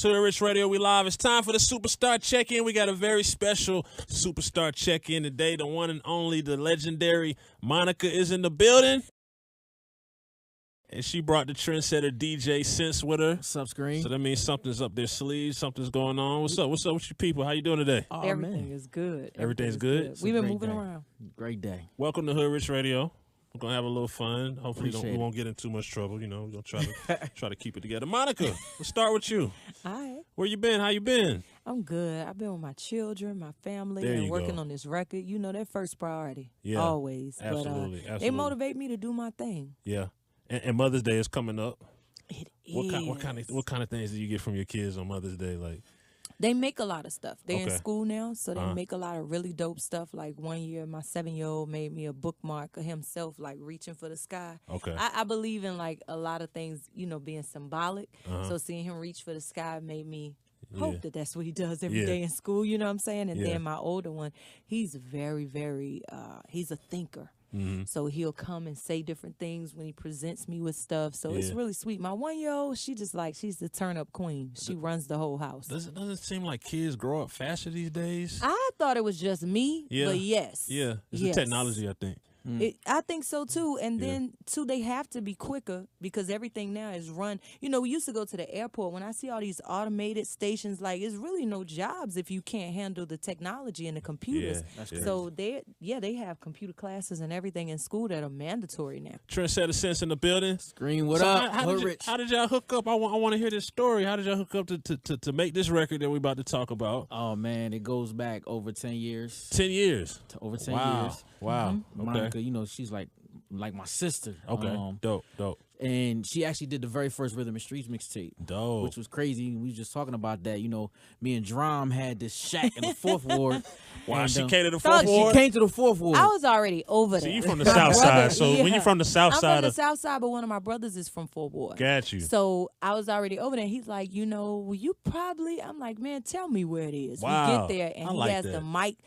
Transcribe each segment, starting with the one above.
Hoodrich Radio. We live. It's time for the Superstar Check-In. We got a very special Superstar Check-In today. The one and only, the legendary Monica is in the building. And she brought the trendsetter DJ Sense with her. What's up, Screen? So that means something's up their sleeves. Something's going on. What's up? What's up with you people? How you doing today? Oh, Everything man. is good. Everything's good? We've been Great moving day. around. Great day. Welcome to Hoodrich Radio. We're going to have a little fun. Hopefully we Appreciate won't get in too much trouble. You know, we're going to try to keep it together. Monica, let's start with you. Hi. Where you been? How you been? I'm good. I've been with my children, my family, There and you working go. on this record. You know, that first priority. Yeah, Always. absolutely, But absolutely. they motivate me to do my thing. Yeah. And Mother's Day is coming up. It What is. kind of things do you get from your kids on Mother's Day? Like, They make a lot of stuff. They're in Okay. school now, so they Uh-huh. make a lot of really dope stuff. Like one year, my 7-year-old made me a bookmark of himself, like reaching for the sky. okay. I believe in like a lot of things, you know, being symbolic. Uh-huh. So seeing him reach for the sky made me Yeah. hope that that's what he does every Yeah. day in school. You know what I'm saying? And Yeah. then my older one, he's very, very, he's a thinker. Mhm. So he'll come and say different things when he presents me with stuff. So it's Yeah. really sweet. My 1-year-old, she's the turn up queen. She runs the whole house. Doesn't it seem like kids grow up faster these days? I thought it was just me, Yeah. but yes. Yeah. It's Yes. the technology, I think. I think so too. And Yeah. then too, they have to be quicker because everything now is run. You know, we used to go to the airport. When I see all these automated stations, like it's really no jobs if you can't handle the technology and the computers. Yeah, that's So they have computer classes and everything in school that are mandatory now. Trendsetter Sense in the building. Screen, what So up? how did y'all hook up? I want to hear this story. How did y'all hook up to make this record that we about to talk about? Oh, man, it goes back over 10 years. 10 years. Over 10 Wow. years. Wow. Okay. Monica, you know, she's like my sister. Okay. Dope. And she actually did the very first Rhythm and Streets mixtape. Dope. Which was crazy. We was just talking about that. You know, me and Drum had this shack in the fourth ward. Wow, And, she um, came to the Thug, fourth she ward? She came to the fourth ward. I was already over So there. you from the My south brother- side. So when yeah. you from the south I'm side from the of south side, but one of my brothers is from Fort Ward. got you. So I was already over there. He's like, you know, well, you probably. I'm like, man, tell me where it is. Wow. We get there, and I he like has that. the mic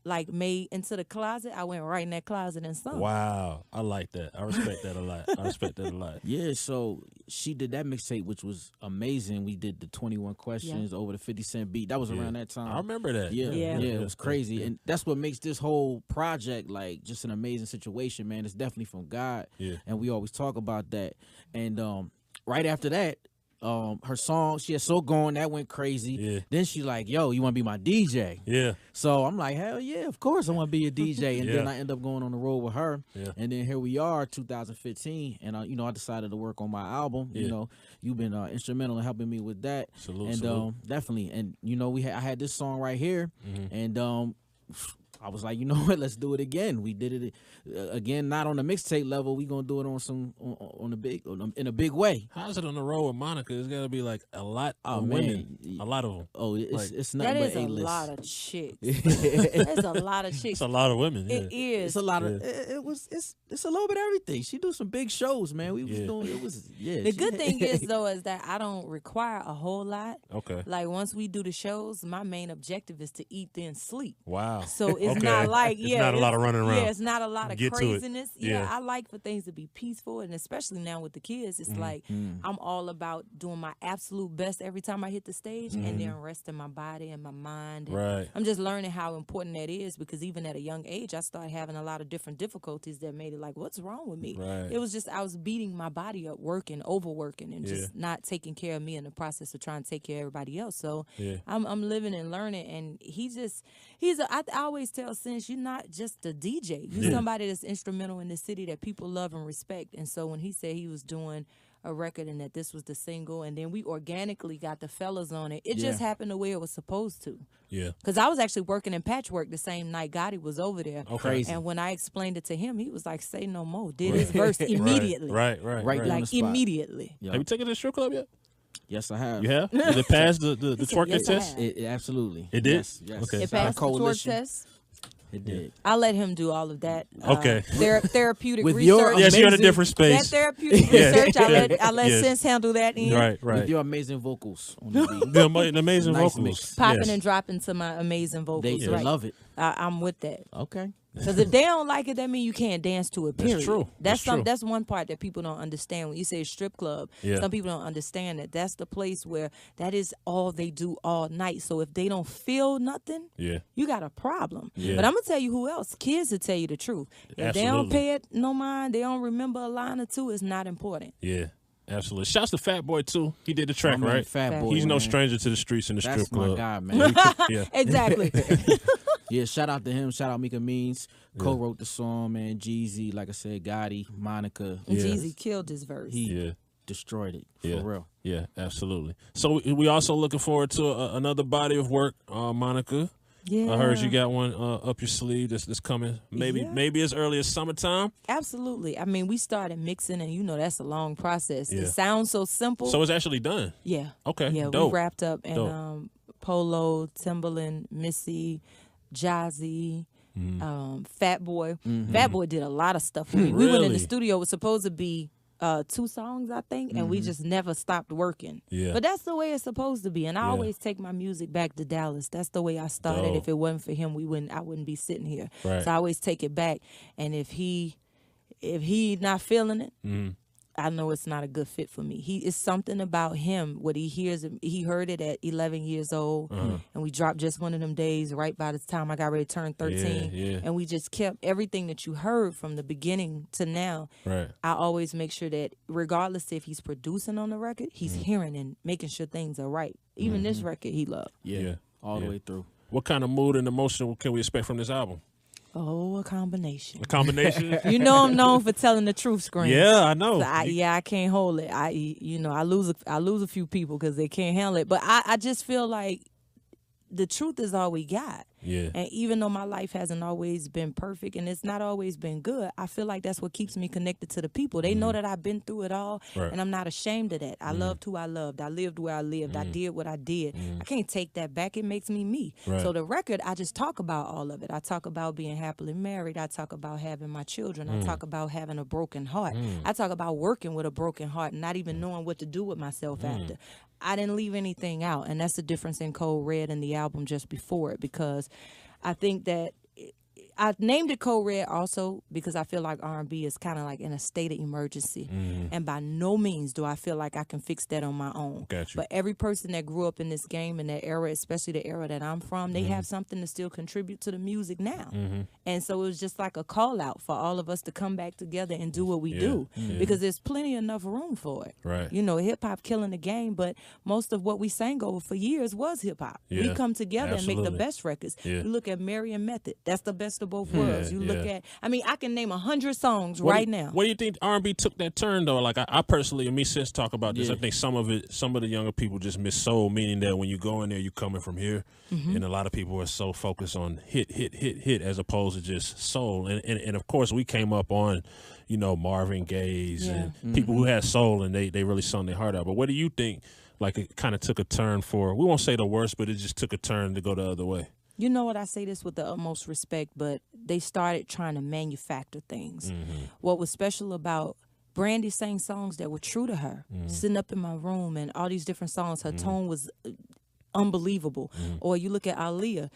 like made into the closet. I went right in that closet and sung. Wow. I like that. I respect that a lot. Yeah, so she did that mixtape, which was amazing. We did the 21 questions over the 50 Cent beat. That was Yeah. around that time. I remember that. Yeah, Yeah. it was crazy. Yeah. And that's what makes this whole project like just an amazing situation, man. It's definitely from God. Yeah. And we always talk about that. And right after that, her song, she had So Gone, that went crazy. Yeah. Then she like, yo, you want to be my DJ? Yeah. So I'm like, hell yeah, of course I want to be a DJ. And then Yeah. I end up going on the road with her. Yeah. And then here we are, 2015. And, I decided to work on my album. Yeah. You know, you've been instrumental in helping me with that. Salute. Definitely. And, I had this song right here. Mhm. And I was like, you know what? Let's do it again. We did it again, not on the mixtape level. We gonna do it in a big way. How's it on the road with Monica? It's got to be like a lot Oh, of man. women. A lot of them. Oh, it's Like- it's That nothing is but a A-list. lot of chicks. There's a lot of chicks. It's a lot of women. Yeah. It is. It's a lot of it's a little bit of everything. She do some big shows, man. We was Yeah. doing it was The good thing is though is that I don't require a whole lot. Okay. Like once we do the shows, my main objective is to eat then sleep. Wow. So it's Okay. not like It's not a lot of running around. Yeah, it's not a lot of Get to it. craziness. Yeah. Yeah, I like for things to be peaceful, and especially now with the kids, it's like Mm. I'm all about doing my absolute best every time I hit the stage, Mm-hmm. and then resting my body and my mind. And Right. I'm just learning how important that is because even at a young age, I started having a lot of different difficulties that made it like, what's wrong with me? Right. It was just I was beating my body up, working, overworking, and Yeah. just not taking care of me in the process of trying to take care of everybody else. So Yeah. I'm living and learning, and I always tell Since you're not just a DJ, you're Yeah. somebody that's instrumental in the city that people love and respect. And so when he said he was doing a record and that this was the single, and then we organically got the fellas on it, it just Yeah. happened the way it was supposed to. Yeah. Because I was actually working in Patchwork the same night Gotti was over there. Okay. Crazy. And when I explained it to him, he was like, say no more. Did his verse immediately. Right. Right Right. there on Like the spot. immediately. Yeah. Have you taken it to the strip club yet? Yes, I have. You have? Did it pass the He said, twerking yes, I test? have. It absolutely. It did? Yes. yes. Okay. It So passed the twerk coalition. test. It did. I let him do all of that. Okay. Therapeutic With research. your Yes, you're in a amazing- different That space. therapeutic Yeah. research, I let Yes. Sense handle that in. Right. With your amazing vocals on the beat. The amazing Nice vocals. mix. Popping Yes. and dropping to my amazing vocals. They right. love it. I'm with that. Okay. Because if they don't like it, that means you can't dance to it, period. That's true. That's one part that people don't understand. When you say strip club, some people don't understand that that's the place where that is all they do all night. So if they don't feel nothing, you got a problem. Yeah. But I'm going to tell you who else. Kids will tell you the truth. If they don't pay it no mind, they don't remember a line or two, it's not important. Yeah. Absolutely. Shouts to Fat Boy, too. He did the track, right? Fat Boy, He's no man. stranger to the streets and the strip club. That's my guy, man. Yeah. Exactly. Yeah, shout out to him. Shout out Mika Means. Co-wrote the song, man. Jeezy, like I said, Gotti, Monica. Jeezy killed his verse. He destroyed it, for real. Yeah, absolutely. So we also looking forward to another body of work, Monica. Yeah. I heard you got one up your sleeve that's coming. Maybe as early as summertime. Absolutely. I mean, we started mixing, and that's a long process. It sounds so simple. So it's actually done. Yeah. Okay. Yeah, dope. we wrapped up, and Polo, Timberland, Missy, Jazzy, Fat Boy. Fat Boy did a lot of stuff with me. We went in the studio. It was supposed to be 2 songs, I think, and we just never stopped working. Yeah. But that's the way it's supposed to be. And I always take my music back to Dallas. That's the way I started. If it wasn't for him, I wouldn't be sitting here. Right. So I always take it back. And if he not feeling it, I know it's not a good fit for me. It's something about him. What he hears, he heard it at 11 years old, and we dropped Just One of Them Days right by the time I got ready to turn 13. And we just kept everything that you heard from the beginning to now. Right. I always make sure that regardless if he's producing on the record, he's hearing and making sure things are right. Even this record he loved. Yeah. All the way through. What kind of mood and emotion can we expect from this album? Oh, a combination. A combination? You know I'm known for telling the truth, Scream. Yeah, I know. So I can't hold it. I lose a few people because they can't handle it. But I just feel like the truth is all we got. Yeah. And even though my life hasn't always been perfect and it's not always been good, I feel like that's what keeps me connected to the people. They know that I've been through it all, and I'm not ashamed of that. I loved who I loved. I lived where I lived. I did what I did. I can't take that back. It makes me me. Right. So the record, I just talk about all of it. I talk about being happily married. I talk about having my children. I talk about having a broken heart. I talk about working with a broken heart and not even knowing what to do with myself after. I didn't leave anything out, and that's the difference in Code Red and the album just before it, because I think that I named it Code Red also because I feel like R&B is kind of like in a state of emergency. And by no means do I feel like I can fix that on my own. Got you. But every person that grew up in this game in that era, especially the era that I'm from, they have something to still contribute to the music now. And so it was just like a call out for all of us to come back together and do what we do, because there's plenty enough room for it. Right. Hip hop killing the game, but most of what we sang over for years was hip hop. We come together and make the best records. You look at Mary and Method, that's the best of both worlds. You look at, I can name 100 songs now. What do you think R&B took that turn though? Like I personally, and me since talk about this, I think some of the younger people just miss soul, meaning that when you go in there, you coming from here, and a lot of people are so focused on hit as opposed to just soul. And of course, we came up on, Marvin Gaye's and people who had soul and they really sung their heart out. But what do you think? Like it kind of took a turn for, we won't say the worst, but it just took a turn to go the other way. You know what, I say this with the utmost respect, but they started trying to manufacture things. What was special about Brandy sang songs that were true to her, sitting up in my room and all these different songs, her tone was unbelievable. Or you look at Aaliyah,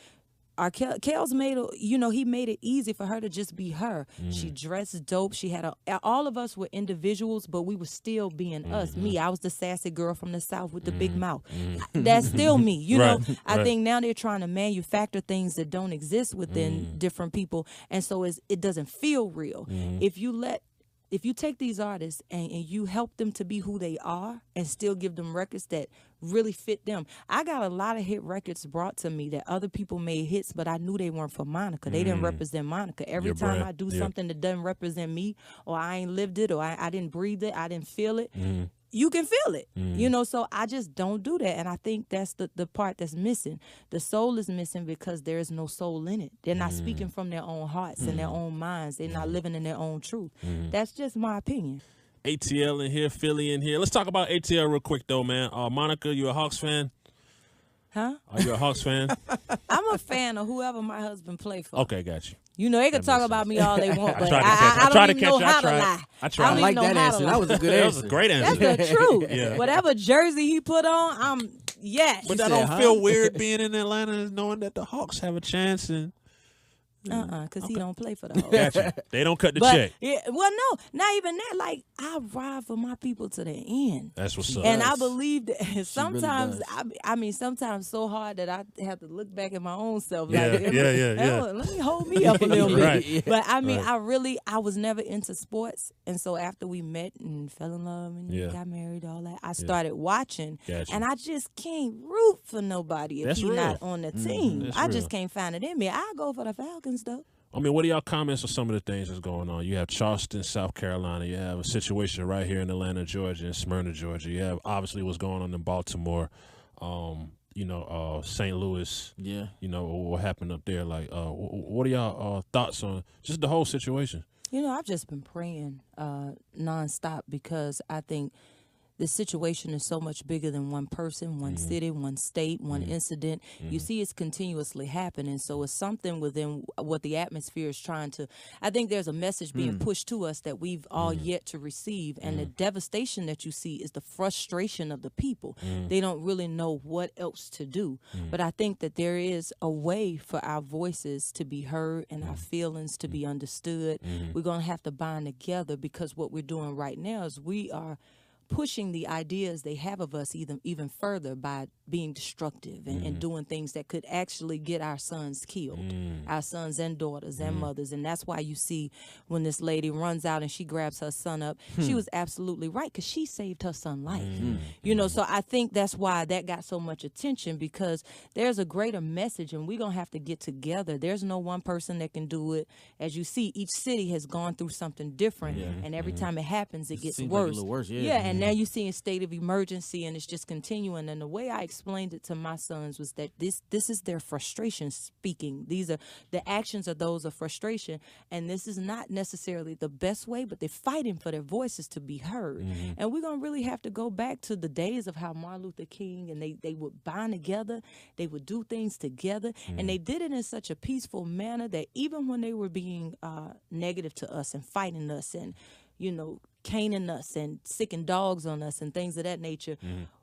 Kels made he made it easy for her to just be her. She dressed dope. She had all of us were individuals, but we were still being us. Me, I was the sassy girl from the South with the big mouth. That's still me. You know, I think now they're trying to manufacture things that don't exist within different people, and so it doesn't feel real. If you take these artists and you help them to be who they are and still give them records that really fit them. I got a lot of hit records brought to me that other people made hits, but I knew they weren't for Monica. They didn't represent Monica. Every time I do something that doesn't represent me, or I ain't lived it, or I didn't breathe it, I didn't feel it, you can feel it. So I just don't do that. And I think that's the part that's missing. The soul is missing because there is no soul in it. They're not speaking from their own hearts and their own minds. They're not living in their own truth. That's just my opinion. ATL in here, Philly in here. Let's talk about ATL real quick, though, man. Monica, you a Hawks fan? Huh? Are you a Hawks fan? I'm a fan of whoever my husband play for. Okay, got you. They can talk about me all they want, but I don't even know how to lie. I tried. I like that answer. That was a good answer. That was a great answer. That's the truth. Whatever jersey he put on, yes. But that don't feel weird being in Atlanta and knowing that the Hawks have a chance and Because he don't play for the whole. Gotcha. They don't cut the But, check. yeah, well, no, not even that. Like, I ride for my people to the end. That's what's up. And I believe that sometimes, does. I mean, sometimes so hard that I have to look back at my own self. Yeah, Like, yeah. Let me hold me up a little bit. Right. But I mean, Right. I was never into sports. And so after we met and fell in love and Yeah. got married, all that, I started watching. Gotcha. And I just can't root for nobody if That's he's real. not on the team. That's I real. just can't find it in me. I go for the Falcons, though. I mean, what are y'all comments on some of the things that's going on? You have Charleston, South Carolina. You have a situation right here in Atlanta, Georgia, and Smyrna, Georgia. You have obviously what's going on in Baltimore. St. Louis. Yeah. You know what happened up there. Like, what are y'all thoughts on just the whole situation? You know, I've just been praying nonstop because I think the situation is so much bigger than one person, one city, one state, one incident. You see it's continuously happening. So it's something within what the atmosphere is trying to, I think there's a message being pushed to us that we've all yet to receive. And the devastation that you see is the frustration of the people. They don't really know what else to do. But I think that there is a way for our voices to be heard and our feelings to be understood. We're going to have to bind together because what we're doing right now is we are pushing the ideas they have of us even further by being destructive and doing things that could actually get our sons killed, our sons and daughters and mothers. And that's why you see when this lady runs out and she grabs her son up, she was absolutely right because she saved her son's life. You know, so I think that's why that got so much attention because there's a greater message and we're going to have to get together. There's no one person that can do it. As you see, each city has gone through something different and every time it happens, it gets seems like a worse. little worse, And now you see a state of emergency and it's just continuing. And the way I explained it to my sons was that this is their frustration speaking. These are the actions of those of frustration. And this is not necessarily the best way, but they're fighting for their voices to be heard. And we're going to really have to go back to the days of how Martin Luther King and they would bind together. They would do things together. And they did it in such a peaceful manner that even when they were being negative to us and fighting us and, you know, caning us and sicking dogs on us and things of that nature,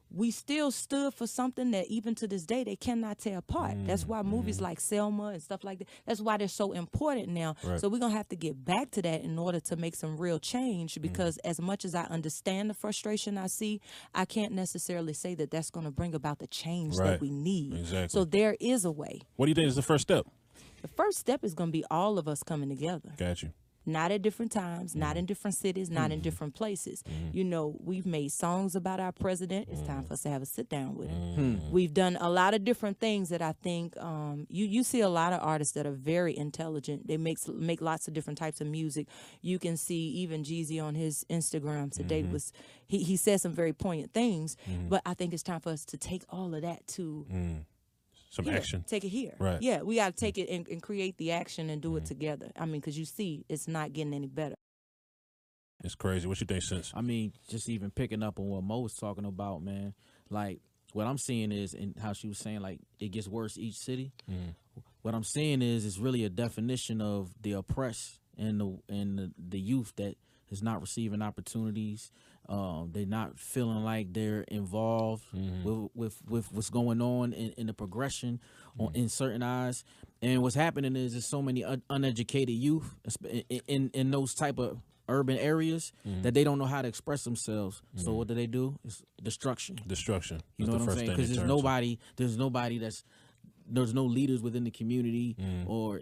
we still stood for something that even to this day they cannot tear apart. That's why movies like Selma and stuff like that, that's why they're so important now. Right. So we're going to have to get back to that in order to make some real change because as much as I understand the frustration I see, I can't necessarily say that that's going to bring about the change that we need. Exactly. So there is a way. What do you think is the first step? The first step is going to be all of us coming together. Got you. Not at different times, not in different cities, not in different places. You know, we've made songs about our president. It's time for us to have a sit down with him. We've done a lot of different things that I think you see a lot of artists that are very intelligent. They make lots of different types of music. You can see even Jeezy on his Instagram today was he said some very poignant things. But I think it's time for us to take all of that to Some here, action. take it here. Right. Yeah, we got to take it and create the action and do it together. I mean, because you see, it's not getting any better. It's crazy. What you think, Sense? I mean, just even picking up on what Mo was talking about, man. Like, what I'm seeing is, and how she was saying, like, it gets worse each city. What I'm seeing is, it's really a definition of the oppressed and the youth that is not receiving opportunities. They're not feeling like they're involved with what's going on in the progression in certain eyes. And what's happening is there's so many uneducated youth in those type of urban areas that they don't know how to express themselves. So what do? It's destruction. Destruction. You know what I'm saying? Because there's no leaders within the community, or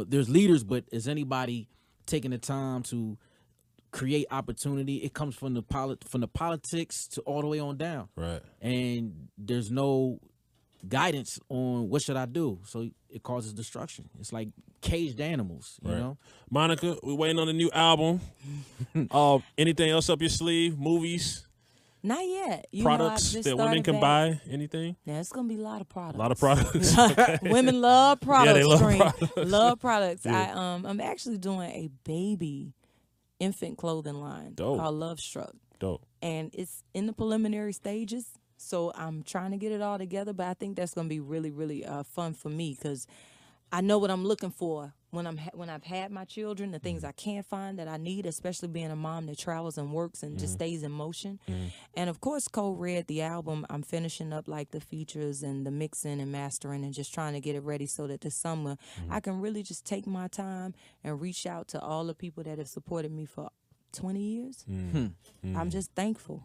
there's leaders, but is anybody taking the time to create opportunity? It comes from the politics to all the way on down, right? And there's no guidance on what should I do, so it causes destruction. It's like caged animals, you know. Monica, we're waiting on the new album. Anything else up your sleeve? Movies? Not yet. Products that women can buy? Anything? Yeah, it's gonna be a lot of products. A lot of products. Women love products. Yeah, they love Stream. products. Love products. Yeah. I'm actually doing a baby infant clothing line called Love Struck. Dope. And it's in the preliminary stages. So I'm trying to get it all together, but I think that's going to be really, really fun for me because I know what I'm looking for when I've had my children, the things I can't find that I need, especially being a mom that travels and works and just stays in motion. And of course, Code Red, the album, I'm finishing up like the features and the mixing and mastering and just trying to get it ready so that this summer I can really just take my time and reach out to all the people that have supported me for 20 years. I'm just thankful.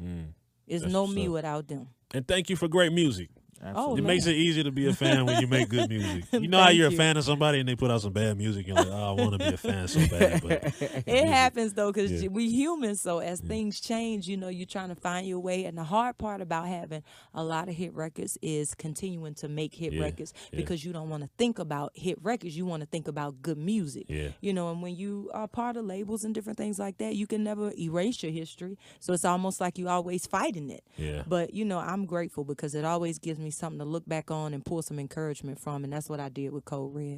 There's no me without them. And thank you for great music. Absolutely. It makes it easier to be a fan when you make good music. You know how you're a fan of somebody and they put out some bad music, you're like, oh, I want to be a fan so bad. But it happens, though, because we humans, so as things change, you're trying to find your way. And the hard part about having a lot of hit records is continuing to make hit records because you don't want to think about hit records. You want to think about good music. And when you are part of labels and different things like that, you can never erase your history. So it's almost like you're always fighting it. But, I'm grateful because it always gives me something to look back on and pull some encouragement from, and that's what I did with Code Red.